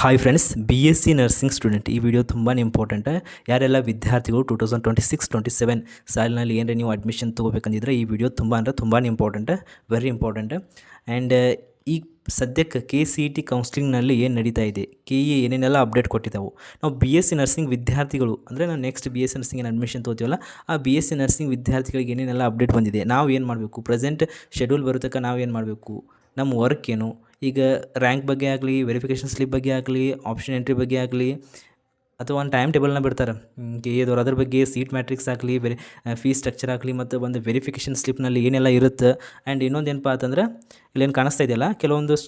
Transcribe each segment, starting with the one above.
Hi friends, BSc nursing student ಈ video ತುಂಬಾ important. ಯಾರೆಲ್ಲ ವಿದ್ಯಾರ್ಥಿಗಳು 2026-27 ಸಾಲಿನಲ್ಲಿ ಏನಾರ ನೀವು ಅಡ್ಮಿಷನ್ ತೊಗೋಬೇಕಂದಿದ್ರೆ ಈ ವಿಡಿಯೋ ತುಂಬಾ ಇಂಪಾರ್ಟೆಂಟ್, ವೆರಿ ಇಂಪಾರ್ಟೆಂಟ್. ಆ್ಯಂಡ್ ಈ ಸದ್ಯಕ್ಕೆ KCET ಕೌನ್ಸ್ಲಿಂಗ್ನಲ್ಲಿ ಏನು ನಡೀತಾ ಇದೆ, KE ಏನೇನೆಲ್ಲ ಅಪ್ಡೇಟ್ ಕೊಟ್ಟಿದ್ದಾವೆ. ನಾವು BSc ನರ್ಸಿಂಗ್ ವಿದ್ಯಾರ್ಥಿಗಳು ಅಂದರೆ ನಾವು ನೆಕ್ಸ್ಟ್ BSc ನರ್ಸಿಂಗ್ ಏನು ಅಡ್ಮಿಷನ್ ತೊಗೋತೀವಲ್ಲ, ಆ BSc ನರ್ಸಿಂಗ್ ವಿದ್ಯಾರ್ಥಿಗಳಿಗೆ ಏನೇನೆಲ್ಲ ಅಪ್ಡೇಟ್ ಬಂದಿದೆ, ನಾವು ಏನು ಮಾಡಬೇಕು, ಪ್ರೆಸೆಂಟ್ ಶೆಡ್ಯೂಲ್ ಬರೋತಕ್ಕ ನಾವು ಏನು ಮಾಡಬೇಕು, ನಮ್ಮ ವರ್ಕ್ ಏನು, ಈಗ ರ್ಯಾಂಕ್ ಬಗ್ಗೆ ಆಗಲಿ, ವೆರಿಫಿಕೇಷನ್ ಸ್ಲಿಪ್ ಬಗ್ಗೆ ಆಗಲಿ, ಆಪ್ಷನ್ ಎಂಟ್ರಿ ಬಗ್ಗೆ ಆಗಲಿ, ಅಥವಾ ಒಂದು ಟೈಮ್ ಟೇಬಲ್ನ ಬಿಡ್ತಾರೆ KEದವ್ರು, ಅದ್ರ ಬಗ್ಗೆ ಸೀಟ್ ಮ್ಯಾಟ್ರಿಕ್ಸ್ ಆಗಲಿ, ಫೀಸ್ ಸ್ಟ್ರಕ್ಚರ್ ಆಗಲಿ, ಮತ್ತು ಒಂದು ವೆರಿಫಿಕೇಷನ್ ಸ್ಲಿಪ್ನಲ್ಲಿ ಏನೆಲ್ಲ ಇರುತ್ತೆ. ಆ್ಯಂಡ್ ಇನ್ನೊಂದು ಏನಪ್ಪ ಅಂತಂದ್ರೆ ಇಲ್ಲೇನು ಕಾಣಿಸ್ತಾ ಇದೆಯಲ್ಲ, ಕೆಲವರು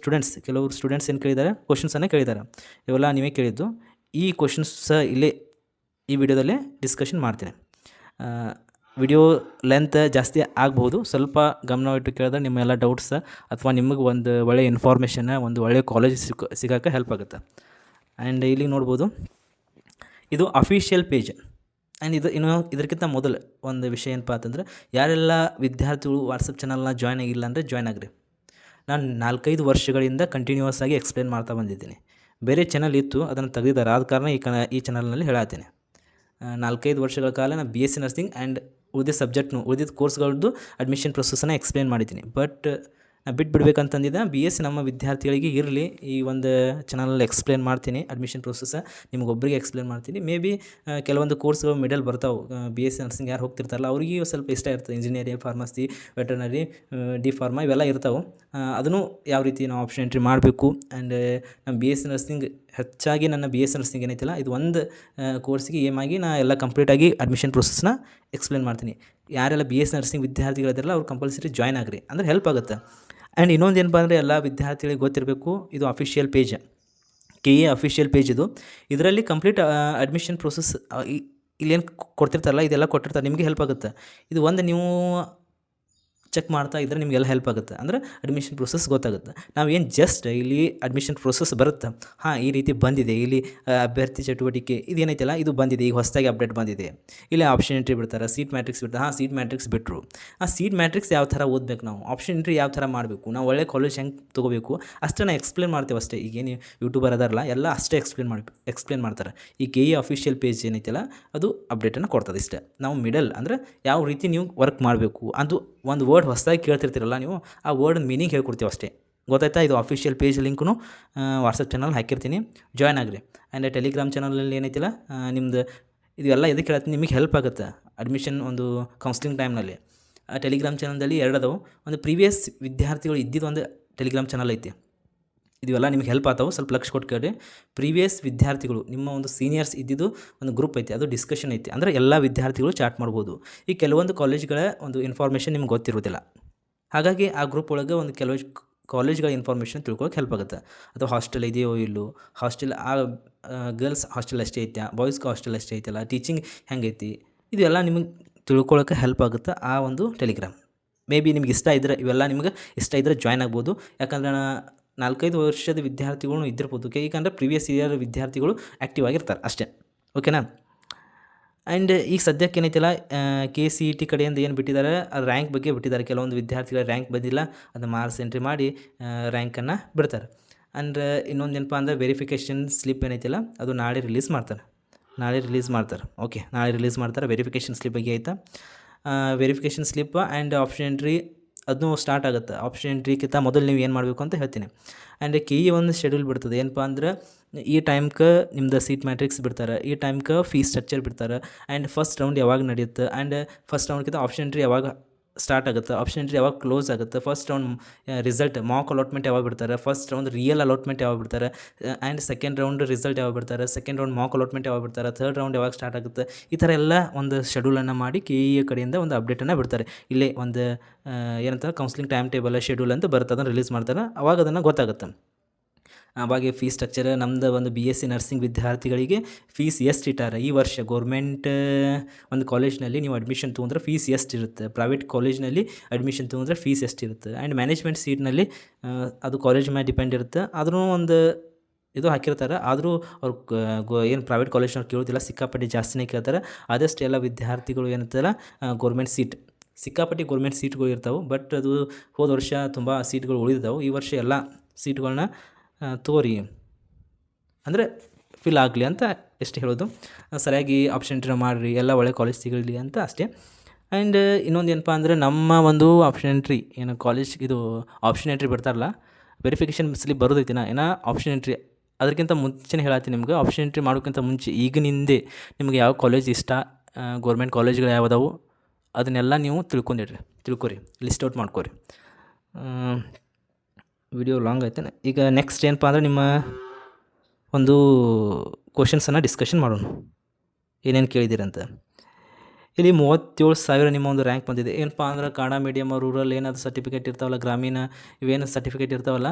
ಸ್ಟೂಡೆಂಟ್ಸ್ ಏನು ಕೇಳಿದ್ದಾರೆ, ಕ್ವಶನ್ಸನ್ನು ಕೇಳಿದ್ದಾರೆ. ಇವೆಲ್ಲ ನೀವೇ ಕೇಳಿದ್ದು. ಈ ಕ್ವಶನ್ಸ್ ಇಲ್ಲೇ ಈ ವಿಡಿಯೋದಲ್ಲೇ ಡಿಸ್ಕಷನ್ ಮಾಡ್ತೀನಿ. ವಿಡಿಯೋ ಲೆಂತ್ ಜಾಸ್ತಿ ಆಗ್ಬೋದು, ಸ್ವಲ್ಪ ಗಮನವಿಟ್ಟು ಕೇಳಿದ್ರೆ ನಿಮ್ಮೆಲ್ಲ ಡೌಟ್ಸ್ ಅಥವಾ ನಿಮಗೆ ಒಂದು ಒಳ್ಳೆಯ ಇನ್ಫಾರ್ಮೇಷನ್, ಒಂದು ಒಳ್ಳೆಯ ಕಾಲೇಜ್ ಸಿಗೋಕ್ಕೆ ಹೆಲ್ಪ್ ಆಗುತ್ತೆ. ಆ್ಯಂಡ್ ಇಲ್ಲಿ ನೋಡ್ಬೋದು, ಇದು ಅಫಿಷಿಯಲ್ ಪೇಜ್. ಆ್ಯಂಡ್ ಇದಕ್ಕಿಂತ ಮೊದಲು ಒಂದು ವಿಷಯ ಏನಪ್ಪ ಅಂತಂದ್ರೆ, ಯಾರೆಲ್ಲ ವಿದ್ಯಾರ್ಥಿಗಳು ವಾಟ್ಸಪ್ ಚಾನಲ್ನ ಜಾಯ್ನ್ ಆಗಿಲ್ಲ ಅಂದರೆ ಜಾಯ್ನ್ ಆಗಿರಿ. ನಾನು 4-5 ವರ್ಷಗಳಿಂದ ಕಂಟಿನ್ಯೂಸ್ ಆಗಿ ಎಕ್ಸ್ಪ್ಲೇನ್ ಮಾಡ್ತಾ ಬಂದಿದ್ದೀನಿ. ಬೇರೆ ಚಾನಲ್ ಇತ್ತು, ಅದನ್ನು ತೆಗೆದಿದ್ದಾರೆ, ಆದ ಕಾರಣ ಈ ಚಾನಲ್ನಲ್ಲಿ ಹೇಳತ್ತೀನಿ. 4-5 ವರ್ಷಗಳ ಕಾಲ ನಾನು BSc ನರ್ಸಿಂಗ್ ಆ್ಯಂಡ್ ಉಳಿದಿದ್ದ ಕೋರ್ಸ್ಗಳದ್ದು ಅಡ್ಮಿಷನ್ ಪ್ರೊಸೆಸನ್ನು ಎಕ್ಸ್ಪ್ಲೇನ್ ಮಾಡಿದ್ದೀನಿ. ಬಟ್ ನಾನು ಬಿಟ್ಬಿಡ್ಬೇಕಂತಂದಿದ್ದೆ. BSc ನಮ್ಮ ವಿದ್ಯಾರ್ಥಿಗಳಿಗೆ ಇರಲಿ, ಈ ಒಂದು ಚಾನಲಲ್ಲಿ ಎಕ್ಸ್ಪ್ಲೇನ್ ಮಾಡ್ತೀನಿ ಅಡ್ಮಿಷನ್ ಪ್ರೊಸೆಸ್, ನಿಮಗೊಬ್ಬರಿಗೆ ಎಕ್ಸ್ಪ್ಲೇನ್ ಮಾಡ್ತೀನಿ. ಮೇ ಬಿ ಕೆಲವೊಂದು ಕೋರ್ಸ್ಗಳು ಮಿಡಲ್ ಬರ್ತಾವೆ. BSc ನರ್ಸಿಂಗ್ ಯಾರು ಹೋಗ್ತಿರ್ತಾರಲ್ಲ ಅವರಿಗೆ ಸ್ವಲ್ಪ ಇಷ್ಟ ಇರ್ತದೆ. Engineering, pharmacy, veterinary, D pharma ಇವೆಲ್ಲ ಇರ್ತಾವೆ. ಅದನ್ನು ಯಾವ ರೀತಿ ನಾವು ಆಪ್ಷನ್ ಎಂಟ್ರಿ ಮಾಡಬೇಕು. ಆ್ಯಂಡ್ ನಮ್ಮ BSc ನರ್ಸಿಂಗ್ ಹೆಚ್ಚಾಗಿ ನನ್ನ BSc ನರ್ಸಿಂಗ್ ಏನೈತಿಲ್ಲ, ಇದು ಒಂದು ಕೋರ್ಸಿಗೆ ಏಮಾಗಿ ನಾನು ಎಲ್ಲ ಕಂಪ್ಲೀಟಾಗಿ ಅಡ್ಮಿಷನ್ ಪ್ರೊಸೆಸ್ನ ಎಕ್ಸ್ಪ್ಲೇನ್ ಮಾಡ್ತೀನಿ. ಯಾರೆಲ್ಲ BSc ನರ್ಸಿಂಗ್ ವಿದ್ಯಾರ್ಥಿಗಳಿದ್ದಾರಲ್ಲ ಅವ್ರು ಕಂಪಲ್ಸರಿ ಜಾಯ್ನ್ ಆಗಿರಿ, ಅಂದ್ರೆ ಹೆಲ್ಪ್ ಆಗುತ್ತೆ. ಆ್ಯಂಡ್ ಇನ್ನೊಂದು ಏನಪ್ಪ ಅಂದರೆ, ಎಲ್ಲ ವಿದ್ಯಾರ್ಥಿಗಳಿಗೆ ಗೊತ್ತಿರಬೇಕು, ಇದು official page, KE official page ಇದು. ಇದರಲ್ಲಿ ಕಂಪ್ಲೀಟ್ ಅಡ್ಮಿಷನ್ ಪ್ರೊಸೆಸ್ ಇಲ್ಲೇನು ಕೊಡ್ತಿರ್ತಾರಲ್ಲ, ಇದೆಲ್ಲ ಕೊಟ್ಟಿರ್ತಾರೆ, ನಿಮಗೆ ಹೆಲ್ಪ್ ಆಗುತ್ತೆ. ಇದು ಒಂದು ನೀವು ಚೆಕ್ ಮಾಡ್ತಾ ಇದ್ದರೆ ನಿಮಗೆಲ್ಲ ಹೆಲ್ಪ್ ಆಗುತ್ತೆ, ಅಂದರೆ ಅಡ್ಮಿಷನ್ ಪ್ರೊಸೆಸ್ ಗೊತ್ತಾಗುತ್ತೆ. ನಾವೇನು ಜಸ್ಟ್ ಇಲ್ಲಿ ಅಡ್ಮಿಷನ್ ಪ್ರೊಸೆಸ್ ಬರುತ್ತೆ, ಈ ರೀತಿ ಬಂದಿದೆ, ಇಲ್ಲಿ ಅಭ್ಯರ್ಥಿ ಚಟುವಟಿಕೆ ಇದೇನೈತಲ್ಲ ಇದು ಬಂದಿದೆ, ಈಗ ಹೊಸದಾಗಿ ಅಪ್ಡೇಟ್ ಬಂದಿದೆ. ಇಲ್ಲಿ ಆಪ್ಷನ್ ಎಂಟ್ರಿ ಬಿಡ್ತಾರೆ, ಸೀಟ್ ಮ್ಯಾಟ್ರಿಕ್ಸ್ ಬಿಡ್ತಾರೆ. ಸೀಟ್ ಮ್ಯಾಟ್ರಿಕ್ಸ್ ಬಿಟ್ಟರು. ಆ ಸೀಟ್ ಮ್ಯಾಟ್ರಿಕ್ಸ್ ಯಾವ ಥರ ಓದಬೇಕು, ನಾವು ಆಪ್ಷನ್ ಎಂಟ್ರಿ ಯಾವ ಥರ ಮಾಡಬೇಕು, ನಾವು ಒಳ್ಳೆ ಕಾಲೇಜ್ ಹೆಂಗೆ ತೊಗೋಬೇಕು, ಅಷ್ಟೇ ನಾವು ಎಕ್ಸ್ಪ್ಲೇನ್ ಮಾಡ್ತೇವೆ ಅಷ್ಟೇ. ಈಗೇನು ಯೂಟ್ಯೂಬರ್ ಅದಾರಲ್ಲ ಎಲ್ಲ ಅಷ್ಟೇ ಎಕ್ಸ್ಪ್ಲೇನ್ ಮಾಡ್ತಾರೆ. ಈ KE ಅಫಿಷಿಯಲ್ ಪೇಜ್ ಏನೈತಲ್ಲ ಅದು ಅಪ್ಡೇಟನ್ನು ಕೊಡ್ತದೆ ಇಷ್ಟೇ. ನಾವು ಮಿಡಲ್ ಅಂದರೆ ಯಾವ ರೀತಿ ನೀವು ವರ್ಕ್ ಮಾಡಬೇಕು, ಅದು ಒಂದು ವರ್ಡ್ ಹೊಸದಾಗಿ ಕೇಳ್ತಿರ್ತೀರಲ್ಲ ನೀವು, ಆ ವರ್ಡ್ ಮೀನಿಂಗ್ ಹೇಳ್ಕೊಡ್ತೀವಿ ಅಷ್ಟೇ. ಗೊತ್ತಾಯ್ತಾ? ಇದು ಅಫಿಷಿಯಲ್ ಪೇಜ್ ಲಿಂಕ್ನು ವಾಟ್ಸಪ್ ಚಾನಲ್ ಹಾಕಿರ್ತೀನಿ, ಜಾಯ್ನ್ ಆಗಿರಿ. ಆ್ಯಂಡ್ ಟೆಲಿಗ್ರಾಮ್ ಚಾನಲಲ್ಲಿ ಏನೈತಿಲ್ಲ ನಿಮ್ದು ಇದೆಲ್ಲ ಎದಕ್ಕೆ ಹೇಳ್ತೀನಿ, ನಿಮಗೆ ಹೆಲ್ಪ್ ಆಗುತ್ತೆ ಅಡ್ಮಿಷನ್ ಒಂದು ಕೌನ್ಸ್ಲಿಂಗ್ ಟೈಮ್ನಲ್ಲಿ. ಆ ಟೆಲಿಗ್ರಾಮ್ ಚಾನಲ್ದಲ್ಲಿ ಎರಡು ಅದಾವೆ. ಒಂದು ಪ್ರೀವಿಯಸ್ ವಿದ್ಯಾರ್ಥಿಗಳು ಇದ್ದಿದ್ದು ಒಂದು ಟೆಲಿಗ್ರಾಮ್ ಚಾನಲ್ ಐತಿ, ಇದೆಲ್ಲ ನಿಮಗೆ ಹೆಲ್ಪ್ ಆಗ್ತಾವೆ, ಸ್ವಲ್ಪ ಲಕ್ಷ ಕೊಟ್ಟು ಕೇಳಿ. ಪ್ರೀವಿಯಸ್ ವಿದ್ಯಾರ್ಥಿಗಳು ನಿಮ್ಮ ಒಂದು ಸೀನಿಯರ್ಸ್ ಇದ್ದಿದ್ದು ಒಂದು ಗ್ರೂಪ್ ಐತಿ, ಅದು ಡಿಸ್ಕಷನ್ ಐತಿ, ಅಂದರೆ ಎಲ್ಲ ವಿದ್ಯಾರ್ಥಿಗಳು ಚಾಟ್ ಮಾಡ್ಬೋದು. ಈ ಕೆಲವೊಂದು ಕಾಲೇಜ್ಗಳ ಒಂದು ಇನ್ಫಾರ್ಮೇಷನ್ ನಿಮ್ಗೆ ಗೊತ್ತಿರೋದಿಲ್ಲ, ಹಾಗಾಗಿ ಆ ಗ್ರೂಪ್ ಒಳಗೆ ಒಂದು ಕೆಲವು ಕಾಲೇಜ್ಗಳ ಇನ್ಫಾರ್ಮೇಷನ್ ತಿಳ್ಕೊಳಕ್ಕೆ ಹೆಲ್ಪ್ ಆಗುತ್ತೆ. ಅಥವಾ ಹಾಸ್ಟೆಲ್ ಇದೆಯೋ ಇಲ್ಲೋ, ಹಾಸ್ಟೆಲ್ ಗರ್ಲ್ಸ್ ಹಾಸ್ಟೆಲ್ ಅಷ್ಟೇ ಐತೆ, ಬಾಯ್ಸ್ಗೆ ಹಾಸ್ಟೆಲ್ ಅಷ್ಟೇ ಐತಲ್ಲ, ಟೀಚಿಂಗ್ ಹೆಂಗೈತಿ, ಇದೆಲ್ಲ ನಿಮಗೆ ತಿಳ್ಕೊಳ್ಳೋಕೆ ಹೆಲ್ಪ್ ಆಗುತ್ತೆ ಆ ಒಂದು ಟೆಲಿಗ್ರಾಮ್. ಮೇ ಬಿ ನಿಮ್ಗೆ ಇಷ್ಟ ಇದ್ದರೆ, ಇವೆಲ್ಲ ನಿಮ್ಗೆ ಇಷ್ಟ ಇದ್ದರೆ ಜಾಯ್ನ್ ಆಗ್ಬೋದು. ಯಾಕಂದ್ರೆ 4-5 ವರ್ಷದ ವಿದ್ಯಾರ್ಥಿಗಳು ಇದ್ದಿರ್ಬೋದು, ಏಕೆಂದರೆ ಪ್ರೀವಿಯಸ್ ಇಯರ್ ವಿದ್ಯಾರ್ಥಿಗಳು ಆ್ಯಕ್ಟಿವ್ ಆಗಿರ್ತಾರೆ ಅಷ್ಟೇ. ಓಕೆನಾ? ಆ್ಯಂಡ್ ಈಗ ಸದ್ಯಕ್ಕೆ ಏನೈತಿಲ್ಲ, KCET ಕಡೆಯಿಂದ ಏನು ಬಿಟ್ಟಿದ್ದಾರೆ, ರ್ಯಾಂಕ್ ಬಗ್ಗೆ ಬಿಟ್ಟಿದ್ದಾರೆ. ಕೆಲವೊಂದು ವಿದ್ಯಾರ್ಥಿಗಳ ರ್ಯಾಂಕ್ ಬಂದಿಲ್ಲ, ಅದು ಮಾರ್ಕ್ಸ್ ಎಂಟ್ರಿ ಮಾಡಿ ರ್ಯಾಂಕನ್ನು ಬಿಡ್ತಾರೆ. ಆ್ಯಂಡ್ ಇನ್ನೊಂದು ಏನಪ್ಪ ಅಂದರೆ, ವೆರಿಫಿಕೇಷನ್ ಸ್ಲಿಪ್ ಏನೈತಿಲ್ಲ ಅದು ನಾಳೆ ರಿಲೀಸ್ ಮಾಡ್ತಾರೆ. ಓಕೆ, ನಾಳೆ ರಿಲೀಸ್ ಮಾಡ್ತಾರೆ. ವೆರಿಫಿಕೇಷನ್ ಸ್ಲಿಪ್ ಬಗ್ಗೆ ಆಯಿತಾ, verification slip and option entry ಅದನ್ನು ಸ್ಟಾರ್ಟ್ ಆಗುತ್ತೆ. ಆಪ್ಷನ್ ಎಂಟ್ರಿಗಿಂತ ಮೊದಲು ನೀವು ಏನು ಮಾಡಬೇಕು ಅಂತ ಹೇಳ್ತೀನಿ. ಆ್ಯಂಡ್ KE ಒಂದು ಶೆಡ್ಯೂಲ್ ಬಿಡ್ತದೆ, ಏನಪ್ಪ ಅಂದ್ರೆ ಈ ಟೈಮ್ಗೆ ನಿಮ್ದು ಸೀಟ್ ಮ್ಯಾಟ್ರಿಕ್ಸ್ ಬಿಡ್ತಾರೆ, ಈ ಟೈಮ್ಗೆ ಫೀಸ್ ಸ್ಟ್ರಕ್ಚರ್ ಬಿಡ್ತಾರೆ. ಆ್ಯಂಡ್ ಫಸ್ಟ್ ರೌಂಡ್ ಯಾವಾಗ ನಡೆಯುತ್ತೆ, ಆ್ಯಂಡ್ ಫಸ್ಟ್ ರೌಂಡ್ಗಿಂತ ಆಪ್ಷನ್ ಎಂಟ್ರಿ ಯಾವಾಗ ಸ್ಟಾರ್ಟ್ ಆಗುತ್ತೆ, ಆಪ್ಷನ್ ಎಂಟ್ರಿ ಯಾವಾಗ ಕ್ಲೋಸ್ ಆಗುತ್ತೆ, first round result Mach allotment ಯಾವಾಗ ಬಿಡ್ತಾರೆ, ಫಸ್ಟ್ ರೌಂಡ್ ರಿಯಲ್ ಅಲಾಟ್ಮೆಂಟ್ ಯಾವಾಗ ಬಿಡ್ತಾರೆ, ಆ್ಯಂಡ್ ಸೆಕೆಂಡ್ ರೌಂಡ್ ರಿಸಲ್ಟ್ ಯಾವಾಗ ಬಿಡ್ತಾರೆ, ಸೆಕೆಂಡ್ ರೌಂಡ್ ಮಾಕ್ ಅಲಾಟ್ಮೆಂಟ್ ಯಾವಾಗ ಬಿಡ್ತಾರೆ, ಥರ್ಡ್ ರೌಂಡ್ ಯಾವಾಗ ಸ್ಟಾರ್ಟ್ ಆಗುತ್ತೆ, ಈ ಥರ ಎಲ್ಲ ಒಂದು ಶೆಡ್ಯೂಲನ್ನು ಮಾಡಿ KE ಕಡೆಯಿಂದ ಒಂದು ಅಪ್ಡೇಟನ್ನು ಬಿಡ್ತಾರೆ. ಇಲ್ಲೇ ಒಂದು ಏನಂತಾರೆ ಕೌನ್ಸ್ಲಿಂಗ್ ಟೈಮ್ ಟೇಬಲ್ ಶೆಡ್ಯೂಲ್ ಅಂತ ಬರುತ್ತೆ, ಅದನ್ನು ರಿಲೀಸ್ ಮಾಡ್ತಾರೆ, ಅವಾಗ ಅದನ್ನು ಗೊತ್ತಾಗುತ್ತೆ. ಅವಾಗೆ ಫೀಸ್ ಸ್ಟ್ರಕ್ಚರ್ ನಮ್ಮದು ಒಂದು BSc ನರ್ಸಿಂಗ್ ವಿದ್ಯಾರ್ಥಿಗಳಿಗೆ ಫೀಸ್ ಎಷ್ಟು ಇಟ್ಟಾರೆ ಈ ವರ್ಷ. ಗೌರ್ಮೆಂಟ್ ಒಂದು ಕಾಲೇಜ್ನಲ್ಲಿ ನೀವು ಅಡ್ಮಿಷನ್ ತೊಗೊಂಡ್ರೆ ಫೀಸ್ ಎಷ್ಟಿರುತ್ತೆ, ಪ್ರೈವೇಟ್ ಕಾಲೇಜ್ನಲ್ಲಿ ಅಡ್ಮಿಷನ್ ತೊಗೊಂಡ್ರೆ ಫೀಸ್ ಎಷ್ಟಿರುತ್ತೆ. ಆ್ಯಂಡ್ ಮ್ಯಾನೇಜ್ಮೆಂಟ್ ಸೀಟ್ನಲ್ಲಿ ಅದು ಕಾಲೇಜ್ ಮೇಲೆ ಡಿಪೆಂಡ್ ಇರುತ್ತೆ. ಆದರೂ ಒಂದು ಇದು ಹಾಕಿರ್ತಾರೆ, ಆದರೂ ಅವ್ರು ಏನು ಪ್ರೈವೇಟ್ ಕಾಲೇಜ್ನವ್ರು ಕೇಳೋದಿಲ್ಲ, ಸಿಕ್ಕಾಪಟ್ಟೆ ಜಾಸ್ತಿನೇ ಕೇಳ್ತಾರೆ. ಆದಷ್ಟು ಎಲ್ಲ ವಿದ್ಯಾರ್ಥಿಗಳು ಏನಂತಾರಲ್ಲ ಗೌರ್ಮೆಂಟ್ ಸೀಟ್ಗಳು ಇರ್ತಾವೆ. ಬಟ್ ಅದು ಹೋದ ವರ್ಷ ತುಂಬ ಸೀಟ್ಗಳು ಉಳಿದಿದ್ದಾವೆ, ಈ ವರ್ಷ ಎಲ್ಲ ಸೀಟ್ಗಳನ್ನ ತೋರಿ ಅಂದರೆ ಫಿಲ್ ಆಗಲಿ ಅಂತ ಎಷ್ಟು ಹೇಳೋದು. ಸರಿಯಾಗಿ ಆಪ್ಷನ್ ಎಂಟ್ರಿ ಮಾಡಿರಿ, ಎಲ್ಲ ಒಳ್ಳೆ ಕಾಲೇಜ್ ಸಿಗಲಿ ಅಂತ ಅಷ್ಟೇ. ಆ್ಯಂಡ್ ಇನ್ನೊಂದು ಏನಪ್ಪ ಅಂದರೆ ನಮ್ಮ ಒಂದು ಆಪ್ಷನ್ ಎಂಟ್ರಿ ಏನು ಕಾಲೇಜ್ ಇದು ಆಪ್ಷನ್ ಎಂಟ್ರಿ ಬಿಡ್ತಾರಲ್ಲ, ವೆರಿಫಿಕೇಷನ್ ಸ್ಲಿಪ್ ಬರೋದೈತಿನ ಏನೋ ಆಪ್ಷನ್ ಎಂಟ್ರಿ ಅದಕ್ಕಿಂತ ಮುಂಚೆನೇ ಹೇಳತ್ತೀನಿ ನಿಮ್ಗೆ. ಆಪ್ಷನ್ ಎಂಟ್ರಿ ಮಾಡೋಕ್ಕಿಂತ ಮುಂಚೆ ಈಗಿನಿಂದೆ ನಿಮ್ಗೆ ಯಾವ ಕಾಲೇಜ್ ಇಷ್ಟ, ಗೌರ್ಮೆಂಟ್ ಕಾಲೇಜ್ಗಳು ಯಾವುದಾವು ಅದನ್ನೆಲ್ಲ ನೀವು ತಿಳ್ಕೊರಿ, ಲಿಸ್ಟ್ ಔಟ್ ಮಾಡ್ಕೊರಿ. ವಿಡಿಯೋ ಲಾಂಗ್ ಆಯ್ತಾನೆ. ಈಗ ನೆಕ್ಸ್ಟ್ ಏನಪ್ಪ ಅಂದರೆ ನಿಮ್ಮ ಒಂದು ಕ್ವಶನ್ಸನ್ನು ಡಿಸ್ಕಷನ್ ಮಾಡೋಣ, ಏನೇನು ಕೇಳಿದ್ದೀರಂತ. ಇಲ್ಲಿ 37,000 ನಿಮ್ಮ ಒಂದು ರ್ಯಾಂಕ್ ಬಂದಿದೆ. ಏನಪ್ಪ ಅಂದ್ರೆ ಕನ್ನಡ ಮೀಡಿಯಮ್, ರೂರಲ್ ಏನಾದರೂ ಸರ್ಟಿಫಿಕೇಟ್ ಇರ್ತಾವಲ್ಲ, ಗ್ರಾಮೀಣ ಇವೇನು ಸರ್ಟಿಫಿಕೇಟ್ ಇರ್ತಾವಲ್ಲ,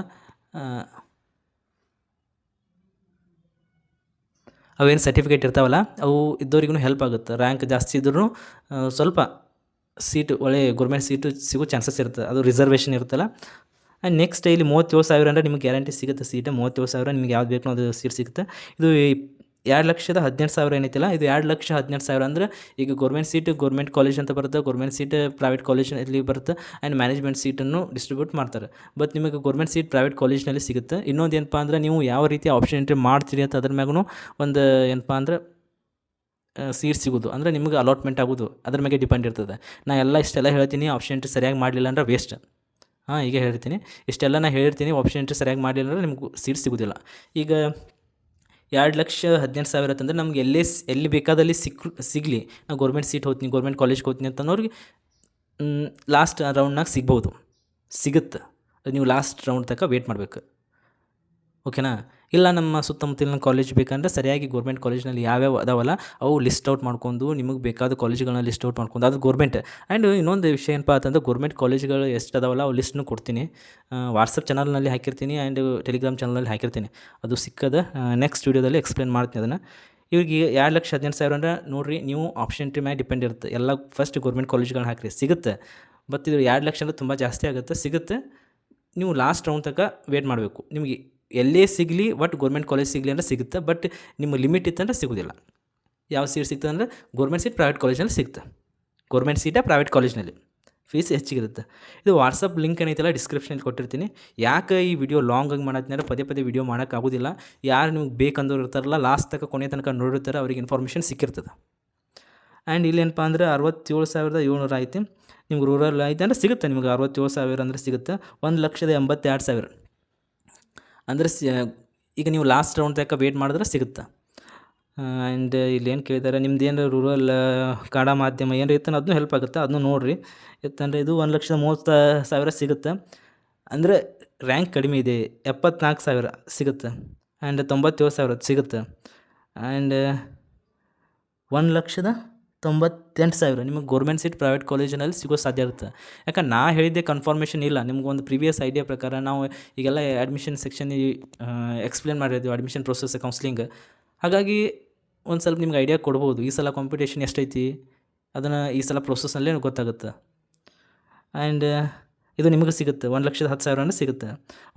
ಅವೇನು ಸರ್ಟಿಫಿಕೇಟ್ ಇರ್ತಾವಲ್ಲ ಅವು ಇದ್ದವ್ರಿಗೂ ಹೆಲ್ಪ್ ಆಗುತ್ತೆ. ರ್ಯಾಂಕ್ ಜಾಸ್ತಿ ಇದ್ರೂ ಸ್ವಲ್ಪ ಸೀಟು ಒಳ್ಳೆ ಗೌರ್ಮೆಂಟ್ ಸೀಟು ಸಿಗೋ ಚಾನ್ಸಸ್ ಇರುತ್ತೆ, ಅದು ರಿಸರ್ವೇಷನ್ ಇರುತ್ತಲ್ಲ. ಆ್ಯಂಡ್ ನೆಕ್ಸ್ಟ್ ಇಲ್ಲಿ 37,000 ಅಂದರೆ ನಿಮಗೆ ಗ್ಯಾರಂಟಿ ಸಿಗುತ್ತೆ ಸೀಟು. 37,000 ನಿಮ್ಗೆ ಯಾವ್ದು ಬೇಕು ಅದು ಸೀಟ್ ಸಿಗುತ್ತೆ. ಇದು 2,18,000 ಏನೈತಿಲ್ಲ, ಇದು 2,18,000 ಅಂದರೆ ಈಗ ಗೌರ್ಮೆಂಟ್ ಸೀಟ್ ಗೌರ್ಮೆಂಟ್ ಕಾಲೇಜ್ ಅಂತ ಬರುತ್ತೆ, ಗೌರ್ಮೆಂಟ್ ಸೀಟ್ ಪ್ರೈವೇಟ್ ಕಾಲೇಜಲ್ಲಿ ಬರುತ್ತೆ. ಆ್ಯಂಡ್ ಮ್ಯಾನೇಜ್ಮೆಂಟ್ ಸೀಟನ್ನು ಡಿಸ್ಟ್ರಿಬ್ಯೂಟ್ ಮಾಡ್ತಾರೆ. ಬಟ್ ನಿಮಗೆ ಗೌರ್ಮೆಂಟ್ ಸೀಟ್ ಪ್ರೈವೇಟ್ ಕಾಲೇಜ್ನಲ್ಲಿ ಸಿಗುತ್ತೆ. ಇನ್ನೊಂದು ಏನಪ್ಪ ಅಂದರೆ ನೀವು ಯಾವ ರೀತಿ ಆಪ್ಷನ್ ಎಂಟ್ರಿ ಮಾಡ್ತೀರಿ ಅಂತ ಅದ್ರ ಮ್ಯಾಗೂ ಒಂದು ಏನಪ್ಪ ಅಂದ್ರೆ ಸೀಟ್ ಸಿಗೋದು ಅಂದರೆ ನಿಮಗೆ ಅಲಾಟ್ಮೆಂಟ್ ಆಗೋದು ಅದ್ರ ಮೇಲೆ ಡಿಪೆಂಡ್ ಇರ್ತದೆ. ಇಷ್ಟೆಲ್ಲ ಹೇಳ್ತೀನಿ, ಆಪ್ಷನ್ ಎಂಟ್ರಿ ಸರಿಯಾಗಿ ಮಾಡಲಿಲ್ಲ ಅಂದ್ರೆ ವೇಸ್ಟ್. ಈಗ ಹೇಳ್ತೀನಿ, ಇಷ್ಟೆಲ್ಲ ನಾನು ಹೇಳಿರ್ತೀನಿ, ಆಪ್ಷನ್ ಎಂಟ್ರಿ ಸರಿಯಾಗಿ ಮಾಡಲಿಲ್ಲ ಅಂದರೆ ನಿಮ್ಗೆ ಸೀಟ್ ಸಿಗೋದಿಲ್ಲ. ಈಗ 2,18,000 ಅಂತಂದರೆ ನಮ್ಗೆ ಎಲ್ಲಿ ಬೇಕಾದಲ್ಲಿ ಸಿಗಲಿ, ನಾವು ಗೌರ್ಮೆಂಟ್ ಸೀಟ್ ಹೋಗ್ತೀನಿ, ಗೌರ್ಮೆಂಟ್ ಕಾಲೇಜ್ಗೆ ಹೋಗ್ತೀನಿ ಅಂತನೋರಿಗೆ ಲಾಸ್ಟ್ ರೌಂಡ್ನಾಗ ಸಿಗುತ್ತೆ. ನೀವು ಲಾಸ್ಟ್ ರೌಂಡ್ ತನಕ ವೇಟ್ ಮಾಡಬೇಕು, ಓಕೆನಾ. ಇಲ್ಲ ನಮ್ಮ ಸುತ್ತಮುತ್ತಲಿನ ಕಾಲೇಜ್ ಬೇಕಂದ್ರೆ ಸರಿಯಾಗಿ ಗೌರ್ಮೆಂಟ್ ಕಾಲೇಜ್ನಲ್ಲಿ ಯಾವ್ಯಾವ ಅದಾವಲ್ಲ ಅವು ಲಿಸ್ಟ್ ಔಟ್ ಮಾಡ್ಕೊಂಡು ನಿಮಗೆ ಬೇಕಾದ ಕಾಲೇಜ್ಗಳನ್ನ ಲಿಸ್ಟ್ ಔಟ್ ಮಾಡ್ಕೊಂಡು, ಅದು ಗೌರ್ಮೆಂಟ್. ಆ್ಯಂಡ್ ಇನ್ನೊಂದು ವಿಷಯ ಏನಪ್ಪ ಅಂತಂದ್ರೆ ಗೌರ್ಮೆಂಟ್ ಕಾಲೇಜ್ಗಳು ಎಷ್ಟು ಅದಾವಲ್ಲ ಅವು ಲಿಸ್ಟ್ನು ಕೊಡ್ತೀನಿ, ವಾಟ್ಸಪ್ ಚಾನಲ್ನಲ್ಲಿ ಹಾಕಿರ್ತೀನಿ ಆ್ಯಂಡ್ ಟೆಲಿಗ್ರಾಮ್ ಚಾನಲಲ್ಲಿ ಹಾಕಿರ್ತೀನಿ. ಅದು ಸಿಕ್ಕದ ನೆಕ್ಸ್ಟ್ ವೀಡಿಯೋದಲ್ಲಿ ಎಕ್ಸ್ಪ್ಲೇನ್ ಮಾಡ್ತೀನಿ ಅದನ್ನು. ಇವ್ರಿಗೆ 2,18,000 ಅಂದರೆ ನೋಡಿರಿ, ನೀವು ಆಪ್ಷನ್ ಎಂಟ್ರಿ ಮೇಲೆ ಡಿಪೆಂಡ್ ಇರುತ್ತೆ. ಎಲ್ಲ ಫಸ್ಟ್ ಗೌರ್ಮೆಂಟ್ ಕಾಲೇಜ್ಗಳನ್ನ ಹಾಕಿರಿ, ಸಿಗುತ್ತೆ. ಬಟ್ ಇದು 2 ಲಕ್ಷ ಅಂದರೆ ತುಂಬ ಜಾಸ್ತಿ ಆಗುತ್ತೆ, ಸಿಗುತ್ತೆ. ನೀವು ಲಾಸ್ಟ್ ರೌಂಡ್ ತನಕ ವೇಟ್ ಮಾಡಬೇಕು. ನಿಮಗೆ ಎಲ್ಲೇ ಸಿಗಲಿ, ಒಟ್ಟು ಗೌರ್ಮೆಂಟ್ ಕಾಲೇಜ್ ಸಿಗಲಿ ಅಂದರೆ ಸಿಗುತ್ತೆ. ಬಟ್ ನಿಮ್ಮ ಲಿಮಿಟ್ ಇತ್ತಂದ್ರೆ ಸಿಗೋದಿಲ್ಲ. ಯಾವ ಸೀಟ್ ಸಿಗ್ತದೆ ಅಂದರೆ ಗೌರ್ಮೆಂಟ್ ಸೀಟ್ ಪ್ರೈವೇಟ್ ಕಾಲೇಜ್ನಲ್ಲಿ ಸಿಗುತ್ತೆ. ಗೌರ್ಮೆಂಟ್ ಸೀಟೇ ಪ್ರೈವೇಟ್ ಕಾಲೇಜ್ನಲ್ಲಿ ಫೀಸ್ ಹೆಚ್ಚಿಗಿರುತ್ತೆ. ಇದು ವಾಟ್ಸಪ್ ಲಿಂಕ್ ಏನೈತಲ್ಲ ಡಿಸ್ಕ್ರಿಪ್ಷನಲ್ಲಿ ಕೊಟ್ಟಿರ್ತೀನಿ. ಯಾಕೆ ಈ ವಿಡಿಯೋ ಲಾಂಗ್ ಆಗಿ ಮಾಡತ್ತೀನಿ ಅಂದರೆ ಪದೇ ವಿಡಿಯೋ ಮಾಡೋಕ್ಕಾಗೋದಿಲ್ಲ. ಯಾರು ನಿಮ್ಗೆ ಬೇಕಂದವ್ರು ಇರ್ತಾರಲ್ಲ, ಲಾಸ್ಟ್ ತನಕ ಕೊನೆ ತನಕ ನೋಡಿರ್ತಾರೆ, ಅವ್ರಿಗೆ ಇನ್ಫಾರ್ಮೇಷನ್ ಸಿಕ್ಕಿರ್ತದೆ. ಆ್ಯಂಡ್ ಇಲ್ಲೇನಪ್ಪ ಅಂದರೆ 67,700 ಆಯ್ತು. ನಿಮ್ಗೆ ರೂರಲ್ ಆಯ್ತು ಅಂದರೆ ಸಿಗುತ್ತೆ, ನಿಮ್ಗೆ 67,000 ಅಂದರೆ ಸಿಗುತ್ತೆ. 1,82,000 ಅಂದರೆ ಈಗ ನೀವು ಲಾಸ್ಟ್ ರೌಂಡ್ ತನಕ ವೇಟ್ ಮಾಡಿದ್ರೆ ಸಿಗುತ್ತೆ. ಆ್ಯಂಡ್ ಇಲ್ಲೇನು ಕೇಳಿದ್ದಾರೆ, ನಿಮ್ದು ಏನು ರೂರಲ್ ಕನ್ನಡ ಮಾಧ್ಯಮ ಏನು ಇರ್ತಾನೆ ಅದನ್ನೂ ಹೆಲ್ಪ್ ಆಗುತ್ತೆ, ಅದನ್ನು ನೋಡಿರಿ. ಇತ್ತಂದರೆ ಇದು 1,30,000 ಸಿಗುತ್ತೆ. ಅಂದರೆ ರ್ಯಾಂಕ್ ಕಡಿಮೆ ಇದೆ, 74,000 ಸಿಗುತ್ತೆ. ಆ್ಯಂಡ್ 97,000 ಸಿಗುತ್ತೆ. ಆ್ಯಂಡ್ 1,98,000 ನಿಮಗೆ ಗೌರ್ಮೆಂಟ್ ಸೀಟ್ ಪ್ರೈವೇಟ್ ಕಾಲೇಜಿನಲ್ಲಿ ಸಿಗೋ ಸಾಧ್ಯ ಇರುತ್ತೆ. ಯಾಕಂದ್ರೆ ನಾ ಹೇಳಿದ್ದೆ ಕನ್ಫರ್ಮೇಷನ್ ಇಲ್ಲ, ನಿಮ್ಗೊಂದು ಪ್ರೀವಿಯಸ್ ಐಡಿಯಾ ಪ್ರಕಾರ ನಾವು ಈಗೆಲ್ಲ ಅಡ್ಮಿಷನ್ ಸೆಕ್ಷನ್ ಎಕ್ಸ್ಪ್ಲೇನ್ ಮಾಡಿರ್ತೀವಿ, ಅಡ್ಮಿಷನ್ ಪ್ರೊಸೆಸ್ ಕೌನ್ಸ್ಲಿಂಗ್. ಹಾಗಾಗಿ ಒಂದು ಸ್ವಲ್ಪ ನಿಮ್ಗೆ ಐಡಿಯಾ ಕೊಡ್ಬೋದು, ಈ ಸಲ ಕಾಂಪಿಟೇಷನ್ ಎಷ್ಟೈತಿ ಅದನ್ನು ಈ ಸಲ ಪ್ರೊಸೆಸ್ನಲ್ಲೇ ಗೊತ್ತಾಗುತ್ತೆ. ಆ್ಯಂಡ್ ಇದು ನಿಮಗೆ ಸಿಗುತ್ತೆ 1,10,000 ಸಿಗುತ್ತೆ.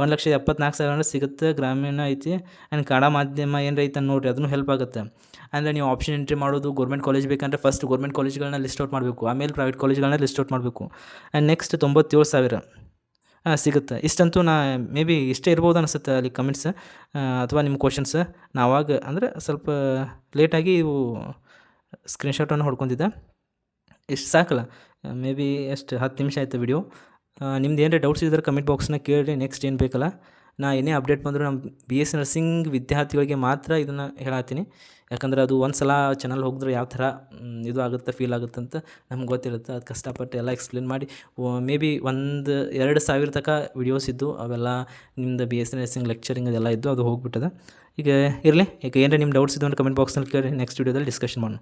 1,74,000 ಸಿಗುತ್ತೆ. ಗ್ರಾಮೀಣ ಐತಿ. ಆ್ಯಂಡ್ ಕನ್ನಡ ಮಾಧ್ಯಮ ಏನಾರ ಐತೆ ನೋಡಿರಿ, ಅದನ್ನು ಹೆಲ್ಪ್ ಆಗುತ್ತೆ. ಅಂದರೆ ನೀವು ಆಪ್ಷನ್ ಎಂಟ್ರಿ ಮಾಡೋದು ಗೌರ್ಮೆಂಟ್ ಕಾಲೇಜ್ ಬೇಕಂದರೆ ಫಸ್ಟ್ ಗೌರ್ಮೆಂಟ್ ಕಾಲೇಜ್ಗಳನ್ನ ಲಿಸ್ಟ್ ಔಟ್ ಮಾಡಬೇಕು, ಆಮೇಲೆ ಪ್ರೈವೇಟ್ ಕಾಲೇಜ್ಗಳನ್ನ ಲಿಸ್ಟ್ ಔಟ್ ಮಾಡಬೇಕು. ಆ್ಯಂಡ್ ನೆಕ್ಸ್ಟ್ 97,000 ಸಿಗುತ್ತೆ. ಇಷ್ಟಂತೂ ಮೇ ಬಿ ಇಷ್ಟೇ ಇರ್ಬೋದು ಅನಿಸುತ್ತೆ ಅಲ್ಲಿ ಕಮೆಂಟ್ಸ್ ಅಥವಾ ನಿಮ್ಮ ಕ್ವಶನ್ಸ್. ನಾವಾಗ ಅಂದರೆ ಸ್ವಲ್ಪ ಲೇಟಾಗಿ ಇವು ಸ್ಕ್ರೀನ್ಶಾಟನ್ನು ಹೊಡ್ಕೊತಿದ್ದೆ. ಇಷ್ಟು ಸಾಕಲ್ಲ, ಮೇ ಬಿ ಎಷ್ಟು 10 ನಿಮಿಷ ಆಯಿತು ವಿಡಿಯೋ. ನಿಮ್ದು ಏನಾರ ಡೌಟ್ಸ್ ಇದ್ದರೆ ಕಮೆಂಟ್ ಬಾಕ್ಸ್ನ ಕೇಳಿರಿ. ನೆಕ್ಸ್ಟ್ ಏನು ಬೇಕಲ್ಲ, ನಾ ಏನೇ ಅಪ್ಡೇಟ್ ಬಂದರೂ ನಮ್ಮ BSc ನರ್ಸಿಂಗ್ ವಿದ್ಯಾರ್ಥಿಗಳಿಗೆ ಮಾತ್ರ ಇದನ್ನು ಹೇಳತ್ತೀನಿ. ಯಾಕಂದ್ರೆ ಅದು ಒಂದು ಸಲ ಚಾನಲ್ ಹೋಗಿದ್ರೆ ಯಾವ ಥರ ಇದು ಆಗುತ್ತೆ, ಫೀಲ್ ಆಗುತ್ತೆ ಅಂತ ನಮ್ಗೆ ಗೊತ್ತಿರುತ್ತೆ. ಅದು ಕಷ್ಟಪಟ್ಟು ಎಲ್ಲ ಎಕ್ಸ್ಪ್ಲೇನ್ ಮಾಡಿ ಮೇ ಬಿ 1,000-2,000 ತನಕ ವಿಡಿಯೋಸ್ ಇದ್ದು, ಅವೆಲ್ಲ ನಿಮ್ಮದು BSc ನರ್ಸಿಂಗ್ ಲೆಕ್ಚರಿಂಗ್ ಅದೆಲ್ಲ ಇದ್ದು ಅದು ಹೋಗ್ಬಿಟ್ಟದೆ. ಈಗ ಇರಲಿ, ಈಗ ಏನಾರ ನಿಮ್ಮ ಡೌಟ್ಸ್ ಇದ್ದು ಅಂದರೆ ಕಮೆಂಟ್ ಬಾಕ್ಸ್ನಲ್ಲಿ ಕೇಳಿ, ನೆಕ್ಸ್ಟ್ ವೀಡಿಯೋದಲ್ಲಿ ಡಿಸ್ಕಷನ್ ಮಾಡೋಣ.